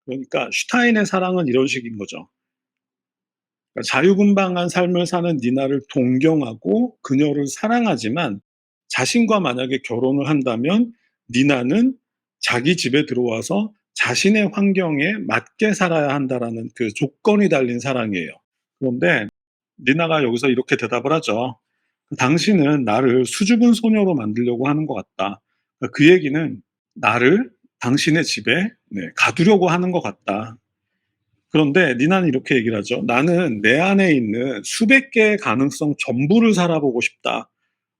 그러니까 슈타인의 사랑은 이런 식인 거죠. 그러니까 자유분방한 삶을 사는 니나를 동경하고 그녀를 사랑하지만 자신과 만약에 결혼을 한다면 니나는 자기 집에 들어와서 자신의 환경에 맞게 살아야 한다라는 그 조건이 달린 사랑이에요. 그런데 니나가 여기서 이렇게 대답을 하죠. 당신은 나를 수줍은 소녀로 만들려고 하는 것 같다. 그 얘기는 나를 당신의 집에 가두려고 하는 것 같다. 그런데 니나는 이렇게 얘기를 하죠. 나는 내 안에 있는 수백 개의 가능성 전부를 살아보고 싶다.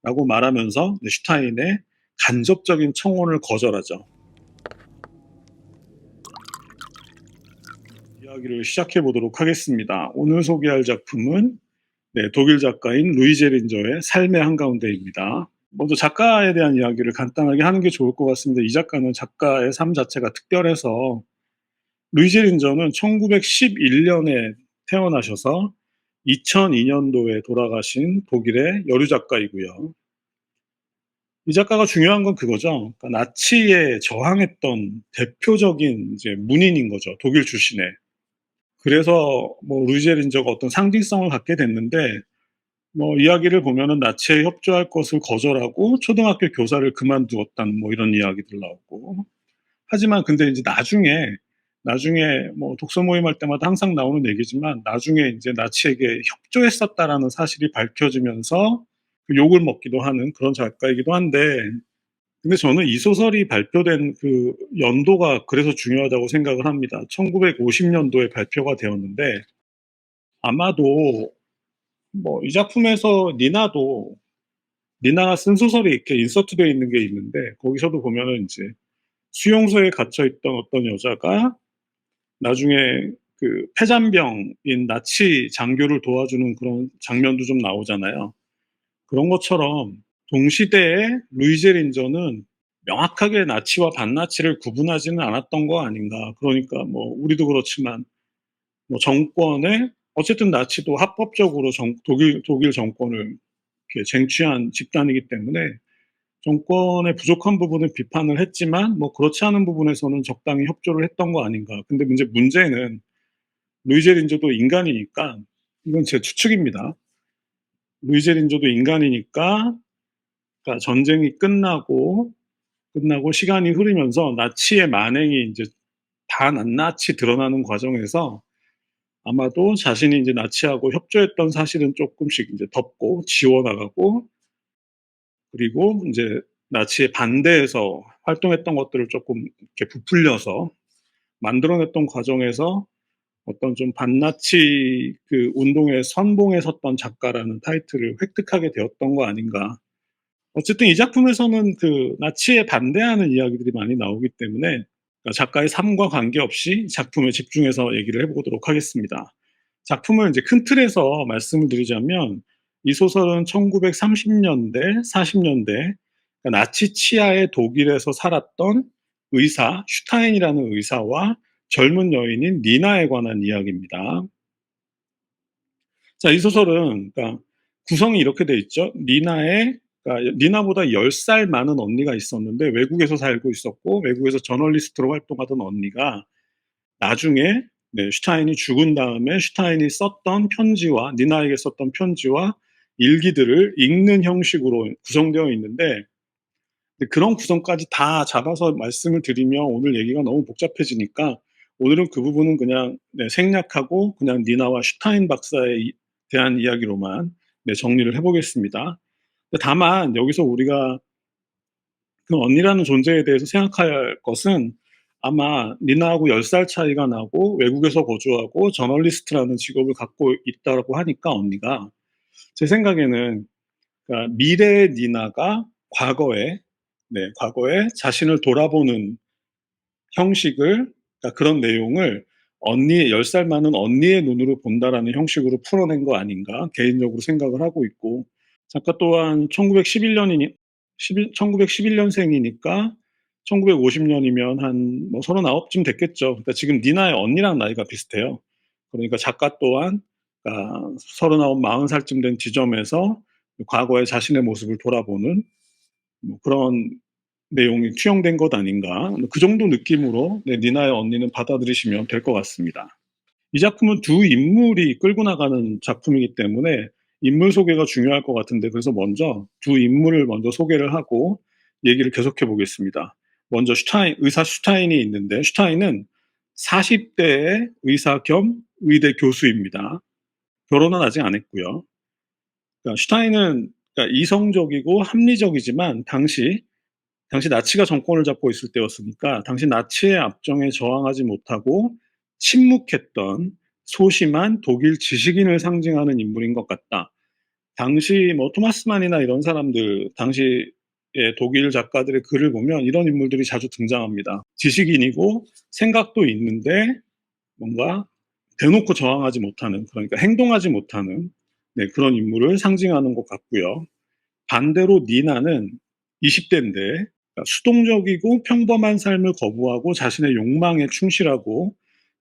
라고 말하면서 슈타인의 간접적인 청혼을 거절하죠. 이야기를 시작해 보도록 하겠습니다. 오늘 소개할 작품은 독일 작가인 루이 제린저의 삶의 한가운데입니다. 먼저 작가에 대한 이야기를 간단하게 하는 게 좋을 것 같습니다. 이 작가는 작가의 삶 자체가 특별해서 루이 제린저는 1911년에 태어나셔서 2002년도에 돌아가신 독일의 여류 작가이고요. 이 작가가 중요한 건 그거죠. 그러니까 나치에 저항했던 대표적인 이제 문인인 거죠. 독일 출신의. 그래서 뭐 루이 제린저가 어떤 상징성을 갖게 됐는데 뭐 이야기를 보면은 나치에 협조할 것을 거절하고 초등학교 교사를 그만두었다는 뭐 이런 이야기들 나오고. 하지만 근데 이제 나중에 뭐 독서 모임 할 때마다 항상 나오는 얘기지만 나중에 이제 나치에게 협조했었다라는 사실이 밝혀지면서 그 욕을 먹기도 하는 그런 작가이기도 한데 근데 저는 이 소설이 발표된 그 연도가 그래서 중요하다고 생각을 합니다. 1950년도에 발표가 되었는데 아마도 뭐 이 작품에서 니나가 쓴 소설이 이렇게 인서트되어 있는 게 있는데 거기서도 보면은 이제 수용소에 갇혀 있던 어떤 여자가 나중에 그 폐잔병인 나치 장교를 도와주는 그런 장면도 좀 나오잖아요. 그런 것처럼 동시대에 루이 제린저는 명확하게 나치와 반나치를 구분하지는 않았던 거 아닌가. 그러니까 뭐 우리도 그렇지만 뭐 정권에 어쨌든 나치도 합법적으로 독일 정권을 이렇게 쟁취한 집단이기 때문에 정권의 부족한 부분을 비판을 했지만 뭐 그렇지 않은 부분에서는 적당히 협조를 했던 거 아닌가. 근데 문제는 루이제 린저도 인간이니까 이건 제 추측입니다. 루이제 린저도 인간이니까 그러니까 전쟁이 끝나고 시간이 흐르면서 나치의 만행이 이제 다 낱낱이 드러나는 과정에서 아마도 자신이 이제 나치하고 협조했던 사실은 조금씩 이제 덮고 지워나가고 그리고 이제 나치에 반대해서 활동했던 것들을 조금 이렇게 부풀려서 만들어냈던 과정에서 어떤 좀 반나치 그 운동의 선봉에 섰던 작가라는 타이틀을 획득하게 되었던 거 아닌가. 어쨌든 이 작품에서는 그 나치에 반대하는 이야기들이 많이 나오기 때문에 작가의 삶과 관계없이 작품에 집중해서 얘기를 해보도록 하겠습니다. 작품을 이제 큰 틀에서 말씀을 드리자면 이 소설은 1930년대, 40년대 나치 치하의 독일에서 살았던 의사 슈타인이라는 의사와 젊은 여인인 니나에 관한 이야기입니다. 자, 이 소설은 그러니까 구성이 이렇게 돼 있죠. 그러니까 니나보다 10살 많은 언니가 있었는데 외국에서 살고 있었고 외국에서 저널리스트로 활동하던 언니가 나중에 슈타인이 죽은 다음에 슈타인이 썼던 편지와 니나에게 썼던 편지와 일기들을 읽는 형식으로 구성되어 있는데 그런 구성까지 다 잡아서 말씀을 드리면 오늘 얘기가 너무 복잡해지니까 오늘은 그 부분은 그냥 생략하고 그냥 니나와 슈타인 박사에 대한 이야기로만 정리를 해보겠습니다. 다만 여기서 우리가 그 언니라는 존재에 대해서 생각해야 할 것은 아마 니나하고 10살 차이가 나고 외국에서 거주하고 저널리스트라는 직업을 갖고 있다고 하니까 언니가 제 생각에는 그러니까 미래의 니나가 과거에 자신을 돌아보는 형식을 그러니까 그런 내용을 10살 많은 언니의 눈으로 본다라는 형식으로 풀어낸 거 아닌가 개인적으로 생각을 하고 있고 작가 또한 1911년생이니까 1950년이면 한 뭐 39쯤 됐겠죠. 그러니까 지금 니나의 언니랑 나이가 비슷해요. 그러니까 작가 또한 그러니까 39, 40살쯤 된 지점에서 과거의 자신의 모습을 돌아보는 뭐 그런 내용이 투영된 것 아닌가. 그 정도 느낌으로 네, 니나의 언니는 받아들이시면 될 것 같습니다. 이 작품은 두 인물이 끌고 나가는 작품이기 때문에 인물 소개가 중요할 것 같은데 그래서 먼저 두 인물을 먼저 소개를 하고 얘기를 계속해 보겠습니다. 먼저 의사 슈타인이 있는데 슈타인은 40대의 의사 겸 의대 교수입니다. 결혼은 아직 안 했고요. 그러니까 슈타인은 그러니까 이성적이고 합리적이지만 당시 나치가 정권을 잡고 있을 때였으니까 당시 나치의 압정에 저항하지 못하고 침묵했던 소심한 독일 지식인을 상징하는 인물인 것 같다. 당시 뭐 토마스만이나 이런 사람들, 당시의 독일 작가들의 글을 보면 이런 인물들이 자주 등장합니다. 지식인이고 생각도 있는데 뭔가 대놓고 저항하지 못하는, 그러니까 행동하지 못하는 네, 그런 인물을 상징하는 것 같고요. 반대로 니나는 20대인데 수동적이고 평범한 삶을 거부하고 자신의 욕망에 충실하고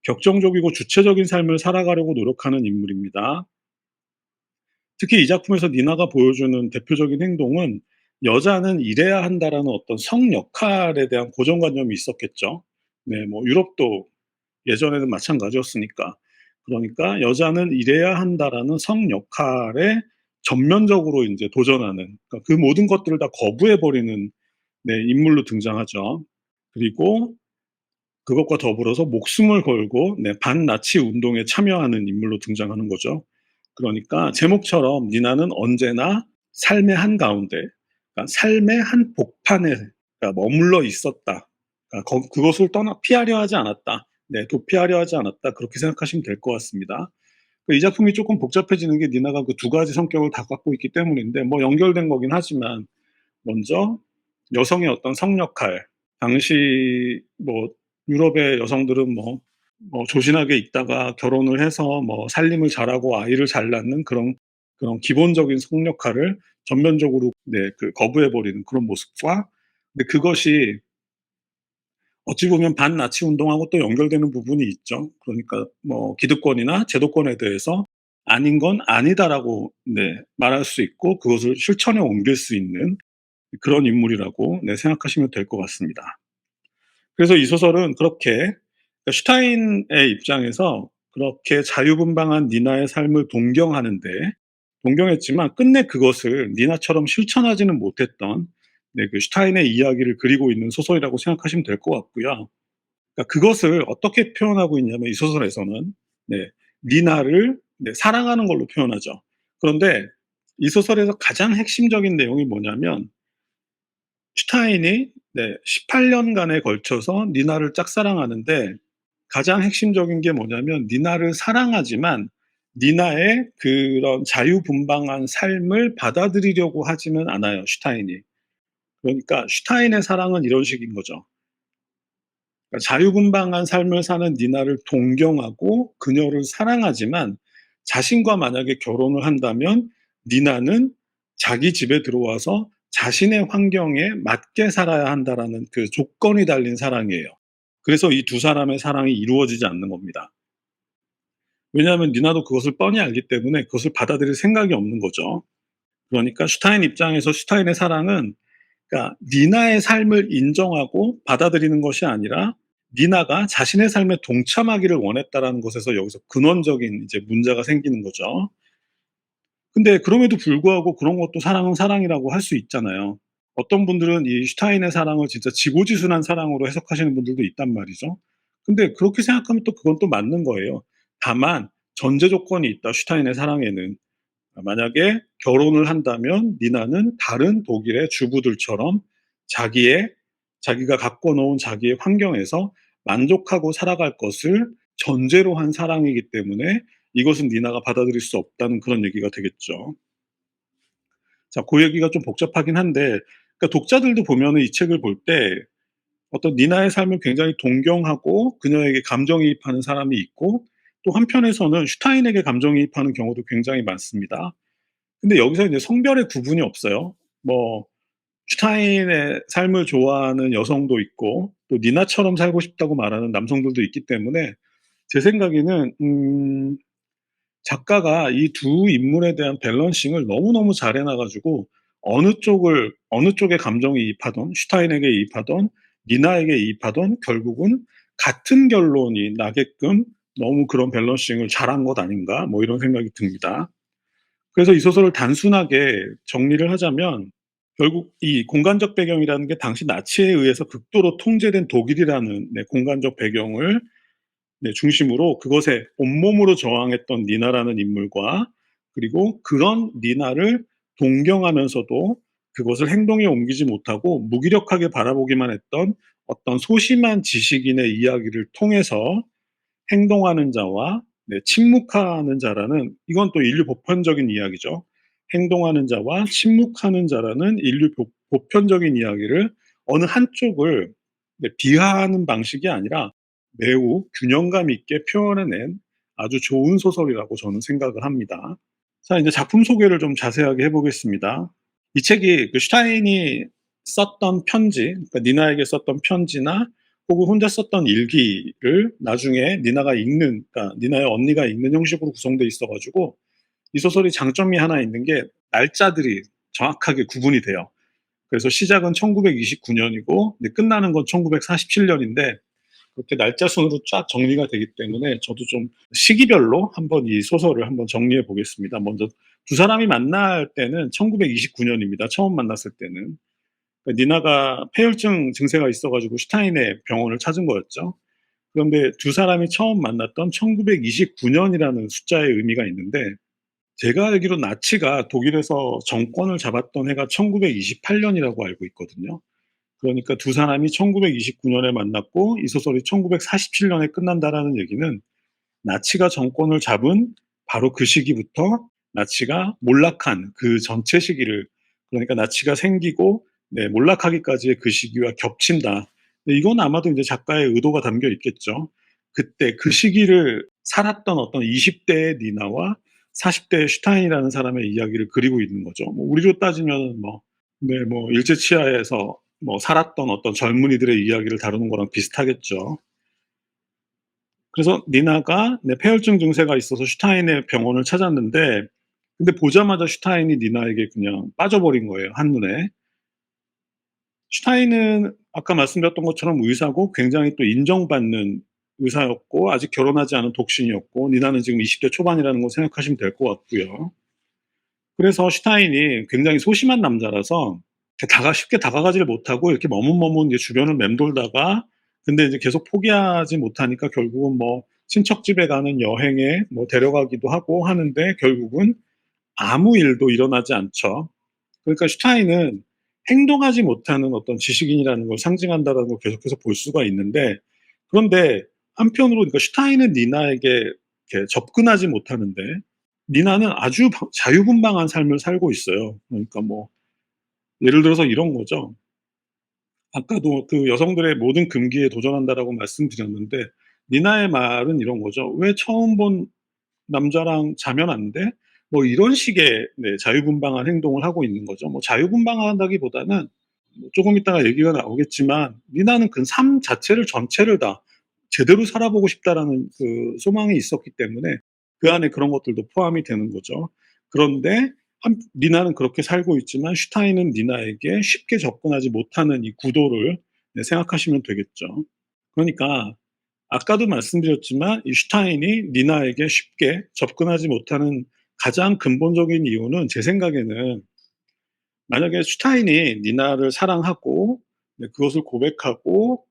격정적이고 주체적인 삶을 살아가려고 노력하는 인물입니다. 특히 이 작품에서 니나가 보여주는 대표적인 행동은 여자는 일해야 한다라는 어떤 성 역할에 대한 고정관념이 있었겠죠. 네, 뭐 유럽도 예전에는 마찬가지였으니까. 그러니까 여자는 일해야 한다라는 성 역할에 전면적으로 이제 도전하는, 그러니까 그 모든 것들을 다 거부해버리는 네, 인물로 등장하죠. 그리고 그것과 더불어서 목숨을 걸고 네, 반나치 운동에 참여하는 인물로 등장하는 거죠. 그러니까 제목처럼 니나는 언제나 삶의 한가운데, 그러니까 삶의 한 복판에 그러니까 머물러 있었다. 그러니까 그것을 피하려 하지 않았다. 네, 도피하려 하지 않았다. 그렇게 생각하시면 될 것 같습니다. 이 작품이 조금 복잡해지는 게 니나가 그 두 가지 성격을 다 갖고 있기 때문인데 뭐 연결된 거긴 하지만 먼저 여성의 어떤 성역할, 당시 뭐 유럽의 여성들은 뭐 조신하게 있다가 결혼을 해서 뭐 살림을 잘하고 아이를 잘 낳는 그런 기본적인 성역할을 전면적으로 네, 그 거부해버리는 그런 모습과 근데 그것이 어찌 보면 반나치 운동하고 또 연결되는 부분이 있죠. 그러니까 뭐 기득권이나 제도권에 대해서 아닌 건 아니다라고 네, 말할 수 있고 그것을 실천에 옮길 수 있는 그런 인물이라고 네, 생각하시면 될 것 같습니다. 그래서 이 소설은 그렇게 그러니까 슈타인의 입장에서 그렇게 자유분방한 니나의 삶을 동경했지만 끝내 그것을 니나처럼 실천하지는 못했던 네, 그 슈타인의 이야기를 그리고 있는 소설이라고 생각하시면 될 것 같고요. 그러니까 그것을 어떻게 표현하고 있냐면 이 소설에서는 네, 니나를 네, 사랑하는 걸로 표현하죠. 그런데 이 소설에서 가장 핵심적인 내용이 뭐냐면 슈타인이 네, 18년간에 걸쳐서 니나를 짝사랑하는데 가장 핵심적인 게 뭐냐면 니나를 사랑하지만 니나의 그런 자유분방한 삶을 받아들이려고 하지는 않아요, 슈타인이. 그러니까 슈타인의 사랑은 이런 식인 거죠. 그러니까 자유분방한 삶을 사는 니나를 동경하고 그녀를 사랑하지만 자신과 만약에 결혼을 한다면 니나는 자기 집에 들어와서 자신의 환경에 맞게 살아야 한다라는 그 조건이 달린 사랑이에요. 그래서 이 두 사람의 사랑이 이루어지지 않는 겁니다. 왜냐하면 니나도 그것을 뻔히 알기 때문에 그것을 받아들일 생각이 없는 거죠. 그러니까 슈타인 입장에서 슈타인의 사랑은 그러니까 니나의 삶을 인정하고 받아들이는 것이 아니라 니나가 자신의 삶에 동참하기를 원했다라는 것에서 여기서 근원적인 이제 문제가 생기는 거죠. 근데 그럼에도 불구하고 그런 것도 사랑은 사랑이라고 할 수 있잖아요. 어떤 분들은 이 슈타인의 사랑을 진짜 지고지순한 사랑으로 해석하시는 분들도 있단 말이죠. 근데 그렇게 생각하면 또 그건 또 맞는 거예요. 다만 전제 조건이 있다, 슈타인의 사랑에는. 만약에 결혼을 한다면 니나는 다른 독일의 주부들처럼 자기의 자기가 갖고 놓은 자기의 환경에서 만족하고 살아갈 것을 전제로 한 사랑이기 때문에 이것은 니나가 받아들일 수 없다는 그런 얘기가 되겠죠. 자, 그 얘기가 좀 복잡하긴 한데 그러니까 독자들도 보면은 이 책을 볼 때 어떤 니나의 삶을 굉장히 동경하고 그녀에게 감정이입하는 사람이 있고 또 한편에서는 슈타인에게 감정이입하는 경우도 굉장히 많습니다. 근데 여기서 이제 성별의 구분이 없어요. 뭐 슈타인의 삶을 좋아하는 여성도 있고 또 니나처럼 살고 싶다고 말하는 남성들도 있기 때문에 제 생각에는 작가가 이 두 인물에 대한 밸런싱을 너무너무 잘 해놔 가지고 어느 쪽에 감정이 이입하든 슈타인에게 이입하든 니나에게 이입하든 결국은 같은 결론이 나게끔 너무 그런 밸런싱을 잘한 것 아닌가 뭐 이런 생각이 듭니다. 그래서 이 소설을 단순하게 정리를 하자면 결국 이 공간적 배경이라는 게 당시 나치에 의해서 극도로 통제된 독일이라는 네, 공간적 배경을 네, 중심으로 그것에 온몸으로 저항했던 니나라는 인물과 그리고 그런 니나를 동경하면서도 그것을 행동에 옮기지 못하고 무기력하게 바라보기만 했던 어떤 소심한 지식인의 이야기를 통해서 행동하는 자와 네, 침묵하는 자라는 이건 또 인류 보편적인 이야기죠. 행동하는 자와 침묵하는 자라는 인류 보편적인 이야기를 어느 한쪽을 네, 비하하는 방식이 아니라 매우 균형감 있게 표현해낸 아주 좋은 소설이라고 저는 생각을 합니다. 자, 이제 작품 소개를 좀 자세하게 해보겠습니다. 이 책이 그 슈타인이 썼던 편지, 그러니까 니나에게 썼던 편지나 혹은 혼자 썼던 일기를 나중에 니나가 읽는, 그러니까 니나의 언니가 읽는 형식으로 구성되어 있어가지고 이 소설이 장점이 하나 있는 게 날짜들이 정확하게 구분이 돼요. 그래서 시작은 1929년이고 끝나는 건 1947년인데 그렇게 날짜 순으로 쫙 정리가 되기 때문에 저도 좀 시기별로 한번 이 소설을 한번 정리해 보겠습니다. 먼저 두 사람이 만날 때는 1929년입니다. 처음 만났을 때는. 그러니까 니나가 폐혈증 증세가 있어가지고 슈타인의 병원을 찾은 거였죠. 그런데 두 사람이 처음 만났던 1929년이라는 숫자의 의미가 있는데 제가 알기로 나치가 독일에서 정권을 잡았던 해가 1928년이라고 알고 있거든요. 그러니까 두 사람이 1929년에 만났고 이 소설이 1947년에 끝난다라는 얘기는 나치가 정권을 잡은 바로 그 시기부터 나치가 몰락한 그 전체 시기를 그러니까 나치가 생기고 네, 몰락하기까지의 그 시기와 겹친다. 이건 아마도 이제 작가의 의도가 담겨 있겠죠. 그때 그 시기를 살았던 어떤 20대의 니나와 40대의 슈타인이라는 사람의 이야기를 그리고 있는 거죠. 뭐 우리로 따지면 뭐, 네, 뭐 일제치하에서 뭐 살았던 어떤 젊은이들의 이야기를 다루는 거랑 비슷하겠죠. 그래서 니나가 네, 폐혈증 증세가 있어서 슈타인의 병원을 찾았는데 근데 보자마자 슈타인이 니나에게 그냥 빠져버린 거예요. 한눈에. 슈타인은 아까 말씀드렸던 것처럼 의사고 굉장히 또 인정받는 의사였고 아직 결혼하지 않은 독신이었고 니나는 지금 20대 초반이라는 거 생각하시면 될 것 같고요. 그래서 슈타인이 굉장히 소심한 남자라서 쉽게 다가가지를 못하고 이렇게 머문머문 이제 주변을 맴돌다가 근데 이제 계속 포기하지 못하니까 결국은 뭐 친척 집에 가는 여행에 뭐 데려가기도 하고 하는데 결국은 아무 일도 일어나지 않죠. 그러니까 슈타인은 행동하지 못하는 어떤 지식인이라는 걸 상징한다라는 걸 계속해서 볼 수가 있는데 그런데 한편으로 그러니까 슈타인은 니나에게 이렇게 접근하지 못하는데 니나는 아주 자유분방한 삶을 살고 있어요. 그러니까 뭐 예를 들어서 이런 거죠. 아까도 그 여성들의 모든 금기에 도전한다라고 말씀드렸는데 니나의 말은 이런 거죠. 왜 처음 본 남자랑 자면 안 돼? 뭐 이런 식의 네, 자유분방한 행동을 하고 있는 거죠. 뭐 자유분방하다기보다는 뭐 조금 이따가 얘기가 나오겠지만 니나는 그 삶 자체를 전체를 다 제대로 살아보고 싶다라는 그 소망이 있었기 때문에 그 안에 그런 것들도 포함이 되는 거죠. 그런데 니나는 그렇게 살고 있지만 슈타인은 니나에게 쉽게 접근하지 못하는 이 구도를 네, 생각하시면 되겠죠. 그러니까 아까도 말씀드렸지만 이 슈타인이 니나에게 쉽게 접근하지 못하는 가장 근본적인 이유는 제 생각에는 만약에 슈타인이 니나를 사랑하고 네, 그것을 고백하고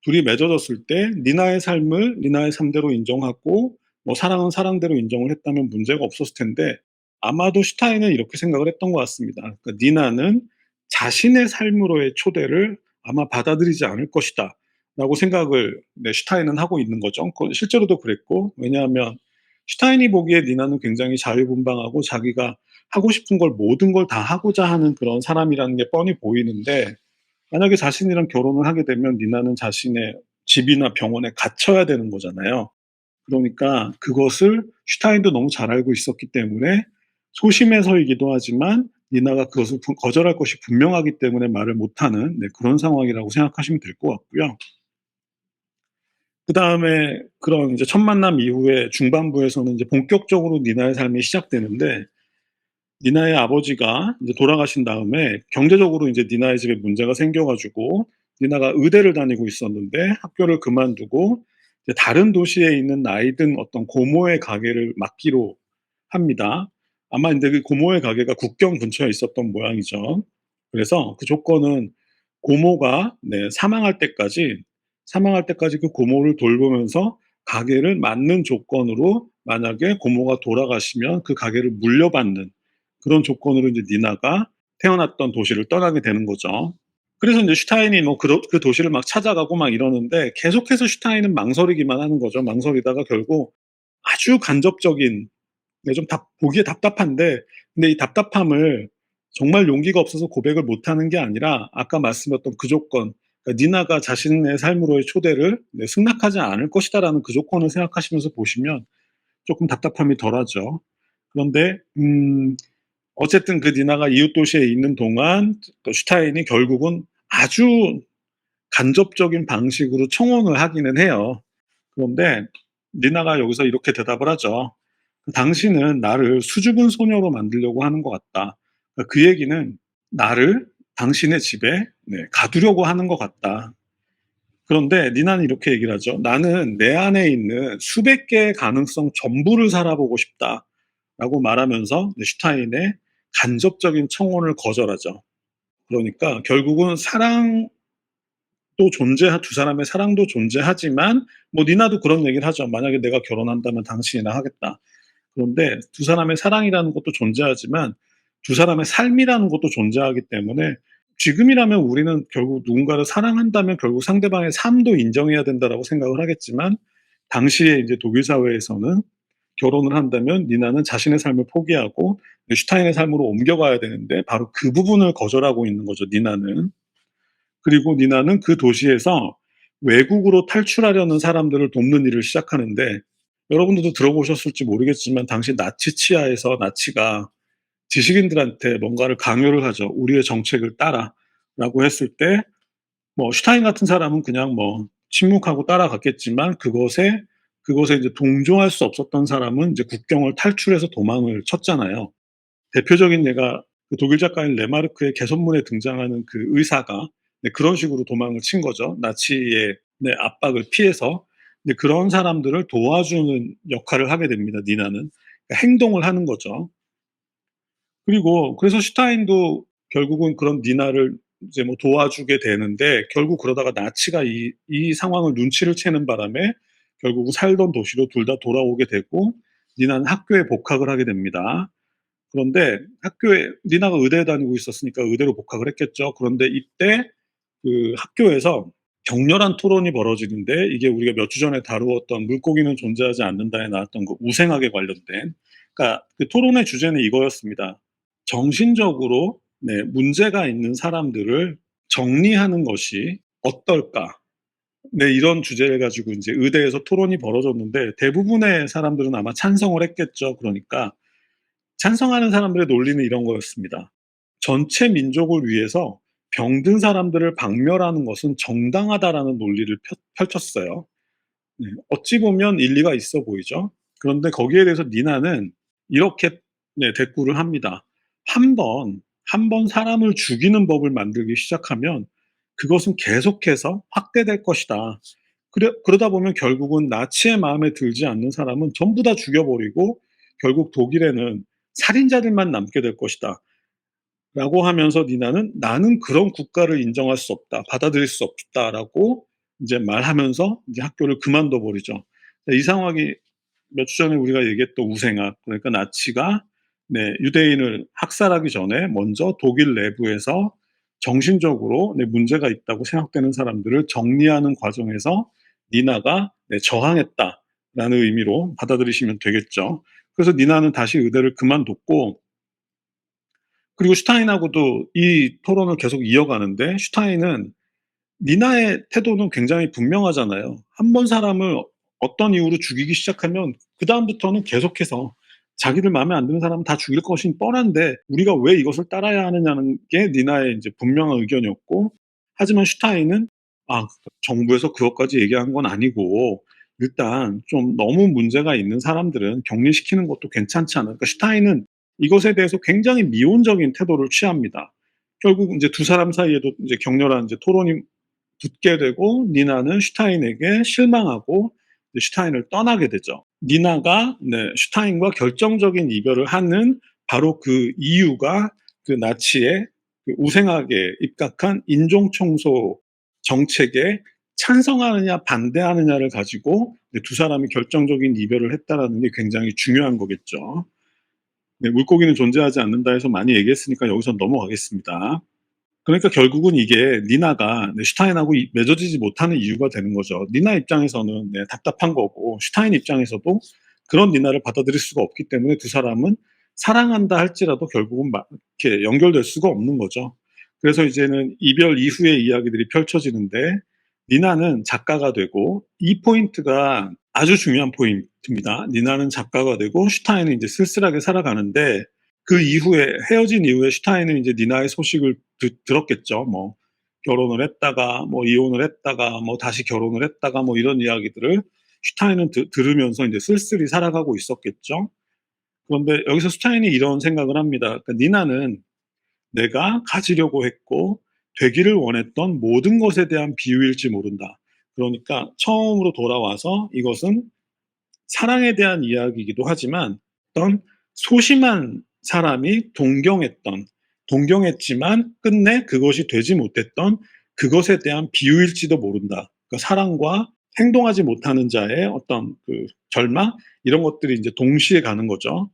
둘이 맺어졌을 때 니나의 삶을 니나의 삶대로 인정하고 뭐 사랑은 사랑대로 인정을 했다면 문제가 없었을 텐데 아마도 슈타인은 이렇게 생각을 했던 것 같습니다. 그러니까 니나는 자신의 삶으로의 초대를 아마 받아들이지 않을 것이다. 라고 생각을 네, 슈타인은 하고 있는 거죠. 실제로도 그랬고 왜냐하면 슈타인이 보기에 니나는 굉장히 자유분방하고 자기가 하고 싶은 걸 모든 걸 다 하고자 하는 그런 사람이라는 게 뻔히 보이는데 만약에 자신이랑 결혼을 하게 되면 니나는 자신의 집이나 병원에 갇혀야 되는 거잖아요. 그러니까 그것을 슈타인도 너무 잘 알고 있었기 때문에 소심해서이기도 하지만 니나가 그것을 거절할 것이 분명하기 때문에 말을 못하는 네, 그런 상황이라고 생각하시면 될 것 같고요. 그 다음에 그런 이제 첫 만남 이후에 중반부에서는 이제 본격적으로 니나의 삶이 시작되는데 니나의 아버지가 이제 돌아가신 다음에 경제적으로 이제 니나의 집에 문제가 생겨 가지고 니나가 의대를 다니고 있었는데 학교를 그만두고 이제 다른 도시에 있는 나이 든 어떤 고모의 가게를 맡기로 합니다. 아마 인제 그 고모의 가게가 국경 근처에 있었던 모양이죠. 그래서 그 조건은 고모가 네 사망할 때까지 그 고모를 돌보면서 가게를 맡는 조건으로 만약에 고모가 돌아가시면 그 가게를 물려받는 그런 조건으로 이제 니나가 태어났던 도시를 떠나게 되는 거죠. 그래서 인제 슈타인이 뭐 그 도시를 막 찾아가고 막 이러는데 계속해서 슈타인은 망설이기만 하는 거죠. 망설이다가 결국 아주 간접적인 네 좀 보기에 답답한데 근데 이 답답함을 정말 용기가 없어서 고백을 못 하는 게 아니라 아까 말씀드렸던 그 조건 그러니까 '니나가 자신의 삶으로의 초대를 네 승낙하지 않을 것이다.'라는 그 조건을 생각하시면서 보시면 쪼끔 답답함이 덜하죠. 그런데 어쨌든 그 니나가 이웃 도시에 있는 동안 또 슈타인이 결국은 아주 간접적인 방식으로 청혼을 하기는 해요. 그런데 니나가 여기서 이렇게 대답을 하죠. "당신은 나를 수줍은 소녀로 만들려고 하는 것 같다." 그 얘기는 나를 당신의 집에 네 가두려고 하는 것 같다. 그런데 니나는 이렇게 얘기를 하죠. "나는 내 안에 있는 수백 개의 가능성 전부를 살아보고 싶다."라고 말하면서 이제 슈타인의 간접적인 청혼을 거절하죠. 그러니까 결국은 사랑도 두 사람의 사랑도 존재하지만 뭐 니나도 그런 얘기를 하죠. "만약에 내가 결혼한다면 당신이랑 하겠다." 그런데 두 사람의 사랑이라는 것도 존재하지만 두 사람의 삶이라는 것도 존재하기 때문에 지금이라면 우리는 결국 누군가를 사랑한다면 결국 상대방의 삶도 인정해야 된다라고 생각을 하겠지만 당시에 이제 독일 사회에서는 결혼을 한다면 니나는 자신의 삶을 포기하고 슈타인의 삶으로 옮겨가야 되는데 바로 그 부분을 거절하고 있는 거죠, 니나는. 그리고 니나는 그 도시에서 외국으로 탈출하려는 사람들을 돕는 일을 시작하는데 여러분들도 들어보셨을지 모르겠지만 당시 나치 치하에서 나치가 지식인들한테 뭔가를 강요를 하죠. "우리의 정책을 따라."라고 했을 때 뭐 슈타인 같은 사람은 그냥 뭐 침묵하고 따라갔겠지만 그것에 이제 동조할 수 없었던 사람은 이제 국경을 탈출해서 도망을 쳤잖아요. 대표적인 예가 그 독일 작가인 레마르크의 개선문에 등장하는 그 의사가 네 그런 식으로 도망을 친 거죠. 나치의 네 압박을 피해서. 근데 그런 사람들을 도와주는 역할을 하게 됩니다, 니나는. 그러니까 행동을 하는 거죠. 그리고 그래서 슈타인도 결국은 그런 니나를 이제 뭐 도와주게 되는데 결국 그러다가 나치가 이 상황을 눈치를 채는 바람에 결국은 살던 도시로 둘 다 돌아오게 되고 니나는 학교에 복학을 하게 됩니다. 그런데 학교에 니나가 의대에 다니고 있었으니까 의대로 복학을 했겠죠. 그런데 이때 그 학교에서 격렬한 토론이 벌어지는데 이게 우리가 몇 주 전에 다루었던 "물고기는 존재하지 않는다."에 나왔던 그 우생학에 관련된 그러니까 그 토론의 주제는 이거였습니다. "정신적으로 네 문제가 있는 사람들을 정리하는 것이 어떨까?" 네 이런 주제를 가지고 인제 의대에서 토론이 벌어졌는데 대부분의 사람들은 아마 찬성을 했겠죠. 그러니까 찬성하는 사람들의 논리는 이런 거였습니다. 전체 민족을 위해서 병든 사람들을 박멸하는 것은 정당하다라는 논리를 펼쳤어요. 네. 어찌 보면 일리가 있어 보이죠. 그런데 거기에 대해서 니나는 이렇게 네 대꾸를 합니다. 한 번 사람을 죽이는 법을 만들기 시작하면 그것은 계속해서 확대될 것이다. 그러다 보면 결국은 나치의 마음에 들지 않는 사람은 전부 다 죽여 버리고 결국 독일에는 살인자들만 남게 될 것이다. 라고 하면서 니나는 "나는 그런 국가를 인정할 수 없다. 받아들일 수 없다."라고 인제 말하면서 이제 학교를 그만둬 버리죠. 이 상황이 몇 주 전에 우리가 얘기했던 우생학 그러니까 나치가 네 유대인을 학살하기 전에 먼저 독일 내부에서 정신적으로 네 문제가 있다고 생각되는 사람들을 정리하는 과정에서 니나가 네 저항했다라는 의미로 받아들이시면 되겠죠. 그래서 니나는 다시 의대를 그만뒀고 그리고 슈타인하고도 이 토론을 계속 이어가는데 슈타인은 니나의 태도는 굉장히 분명하잖아요. 한 번 사람을 어떤 이유로 죽이기 시작하면 그다음부터는 계속해서 자기들 마음에 안 드는 사람은 다 죽일 것인 뻔한데 우리가 왜 이것을 따라야 하느냐는 게 니나의 인제 분명한 의견이었고 하지만 슈타인은 정부에서 그것까지 얘기한 건 아니고 일단 좀 너무 문제가 있는 사람들은 격리시키는 것도 괜찮지 않을까. 슈타인은 이것에 대해서 굉장히 미온적인 태도를 취합니다. 결국 이제 두 사람 사이에도 이제 격렬한 이제 토론이 붙게 되고 니나는 슈타인에게 실망하고 슈타인을 떠나게 되죠. 니나가 슈타인과 결정적인 이별을 하는 바로 그 이유가 그 나치의 그 우생하게 입각한 인종청소 정책에 찬성하느냐 반대하느냐를 가지고 두 사람이 결정적인 이별을 했다라는 게 굉장히 중요한 거겠죠. 네, 물고기는 존재하지 않는다 해서 많이 얘기했으니까 여기서 넘어가겠습니다. 그러니까 결국은 이게 니나가 슈타인하고 맺어지지 못하는 이유가 되는 거죠. 니나 입장에서는 답답한 거고 슈타인 입장에서도 그런 니나를 받아들일 수가 없기 때문에 두 사람은 사랑한다 할지라도 결국은 이렇게 연결될 수가 없는 거죠. 그래서 이제는 이별 이후의 이야기들이 펼쳐지는데 니나는 작가가 되고 이 포인트가 아주 중요한 포인트입니다. 니나는 작가가 되고 슈타인은 이제 쓸쓸하게 살아가는데 그 이후에 헤어진 이후에 슈타인은 이제 니나의 소식을 들었겠죠. 뭐 결혼을 했다가 뭐 이혼을 했다가 뭐 다시 결혼을 했다가 뭐 이런 이야기들을 슈타인은 들으면서 이제 쓸쓸히 살아가고 있었겠죠. 그런데 여기서 슈타인이 이런 생각을 합니다. 그러니까 니나는 내가 가지려고 했고 되기를 원했던 모든 것에 대한 비유일지 모른다. 그러니까 처음으로 돌아와서 이것은 사랑에 대한 이야기이기도 하지만 어떤 소심한 사람이 동경했지만 끝내 그것이 되지 못했던 그것에 대한 비유일지도 모른다. 그러니까 사랑과 행동하지 못하는 자의 어떤 그 절망 이런 것들이 이제 동시에 가는 거죠.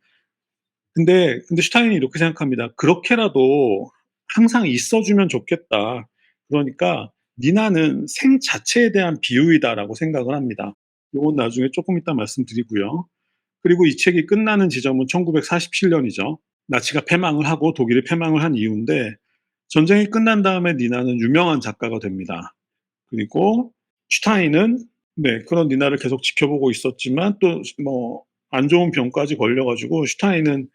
근데 슈타인이 이렇게 생각합니다. 그렇게라도 항상 있어주면 좋겠다. 그러니까 니나는 생 자체에 대한 비유이다라고 생각을 합니다. 이건 나중에 조금 이따 말씀드리고요. 그리고 이 책이 끝나는 지점은 1947년이죠. 나치가 패망을 하고 독일이 패망을 한 이후인데 전쟁이 끝난 다음에 니나는 유명한 작가가 됩니다. 그리고 슈타인은 그런 니나를 계속 지켜보고 있었지만 또 뭐 안 좋은 병까지 걸려가지고 슈타인은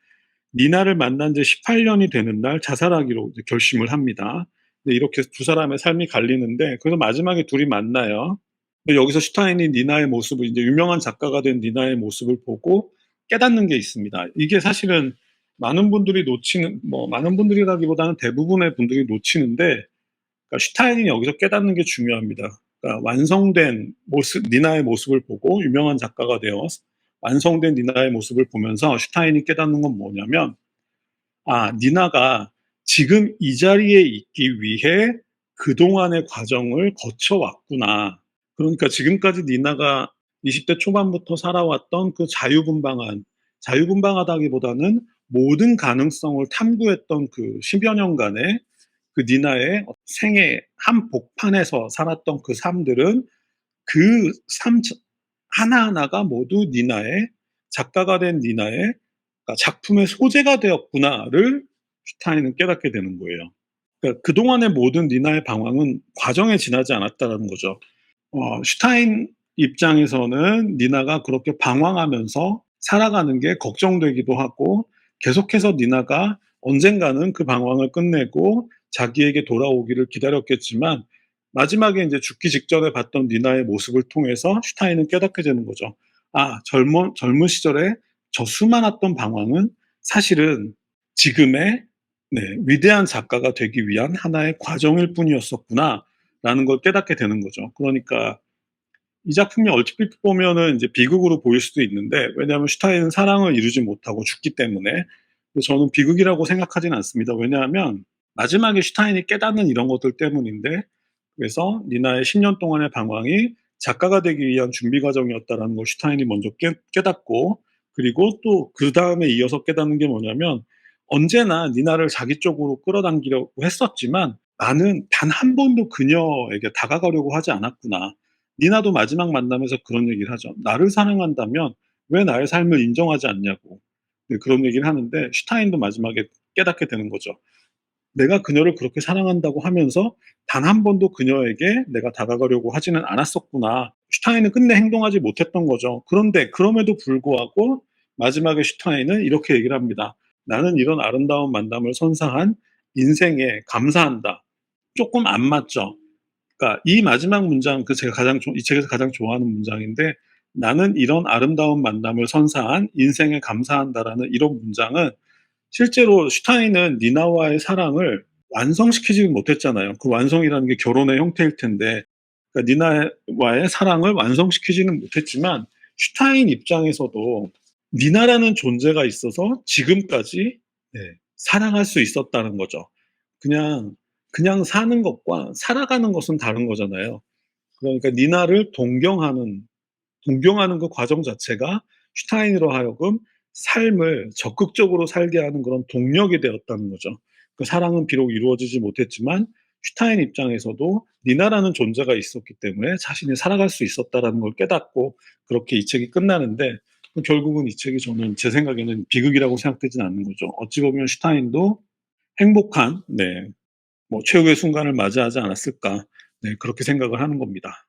니나를 만난 지 18년이 되는 날 자살하기로 결심을 합니다. 이렇게 두 사람의 삶이 갈리는데 그래서 마지막에 둘이 만나요. 여기서 슈타인이 니나의 모습을 이제 유명한 작가가 된 니나의 모습을 보고 깨닫는 게 있습니다. 이게 사실은 많은 분들이 놓치는 많은 분들이라기보다는 대부분의 분들이 놓치는데 그러니까 슈타인이 여기서 깨닫는 게 중요합니다. 그러니까 완성된 모습 니나의 모습을 보고 유명한 작가가 되어 완성된 니나의 모습을 보면서 슈타인이 깨닫는 건 뭐냐면 니나가 지금 이 자리에 있기 위해 그동안의 과정을 거쳐왔구나. 그러니까 지금까지 니나가 20대 초반부터 살아왔던 그 자유분방하다기보다는 모든 가능성을 탐구했던 그 10여 년간의 그 니나의 생애 한복판에서 살았던 그 삶들은 그 삶 하나하나가 모두 니나의 작가가 된 니나의 작품의 소재가 되었구나를 슈타인은 깨닫게 되는 거예요. 그러니까 그동안의 모든 니나의 방황은 과정에 지나지 않았다는 거죠. 슈타인 입장에서는 니나가 그렇게 방황하면서 살아가는 게 걱정되기도 하고 계속해서 니나가 언젠가는 그 방황을 끝내고 자기에게 돌아오기를 기다렸겠지만 마지막에 이제 죽기 직전에 봤던 니나의 모습을 통해서 슈타인은 깨닫게 되는 거죠. 젊은 시절에 저 수많았던 방황은 사실은 지금의 위대한 작가가 되기 위한 하나의 과정일 뿐이었었구나 라는 걸 깨닫게 되는 거죠. 그러니까 이 작품이 얼핏 보면은 이제 비극으로 보일 수도 있는데 왜냐하면 슈타인은 사랑을 이루지 못하고 죽기 때문에 저는 비극이라고 생각하지는 않습니다. 왜냐하면 마지막에 슈타인이 깨닫는 이런 것들 때문인데 그래서 니나의 10년 동안의 방황이 작가가 되기 위한 준비 과정이었다라는 걸 슈타인이 먼저 깨닫고 그리고 또 그 다음에 이어서 깨닫는 게 뭐냐면 언제나 니나를 자기 쪽으로 끌어당기려고 했었지만 나는 단 한 번도 그녀에게 다가가려고 하지 않았구나. 니나도 마지막 만남에서 그런 얘기를 하죠. 나를 사랑한다면 왜 나의 삶을 인정하지 않냐고. 그런 얘기를 하는데 슈타인도 마지막에 깨닫게 되는 거죠. 내가 그녀를 그렇게 사랑한다고 하면서 단 한 번도 그녀에게 내가 다가가려고 하지는 않았었구나. 슈타인은 끝내 행동하지 못했던 거죠. 그런데 그럼에도 불구하고 마지막에 슈타인은 이렇게 얘기를 합니다. 나는 이런 아름다운 만남을 선사한 인생에 감사한다. 조금 안 맞죠. 그러니까 이 마지막 문장 그 이 책에서 가장 좋아하는 문장인데 나는 이런 아름다운 만남을 선사한 인생에 감사한다라는 이런 문장은 실제로 슈타인은 니나와의 사랑을 완성시키지는 못했잖아요. 그 완성이라는 게 결혼의 형태일 텐데, 그러니까 니나와의 사랑을 완성시키지는 못했지만 슈타인 입장에서도 니나라는 존재가 있어서 지금까지 네, 사랑할 수 있었다는 거죠. 그냥 그냥 사는 것과 살아가는 것은 다른 거잖아요. 그러니까 니나를 동경하는 그 과정 자체가 슈타인으로 하여금 삶을 적극적으로 살게 하는 그런 동력이 되었다는 거죠. 그 사랑은 비록 이루어지지 못했지만 슈타인 입장에서도 니나라는 존재가 있었기 때문에 자신이 살아갈 수 있었다라는 걸 깨닫고 그렇게 이 책이 끝나는데, 결국은 이 책이 저는 제 생각에는 비극이라고 생각되진 않는 거죠. 어찌 보면 슈타인도 행복한 뭐 최후의 순간을 맞이하지 않았을까, 네, 그렇게 생각을 하는 겁니다.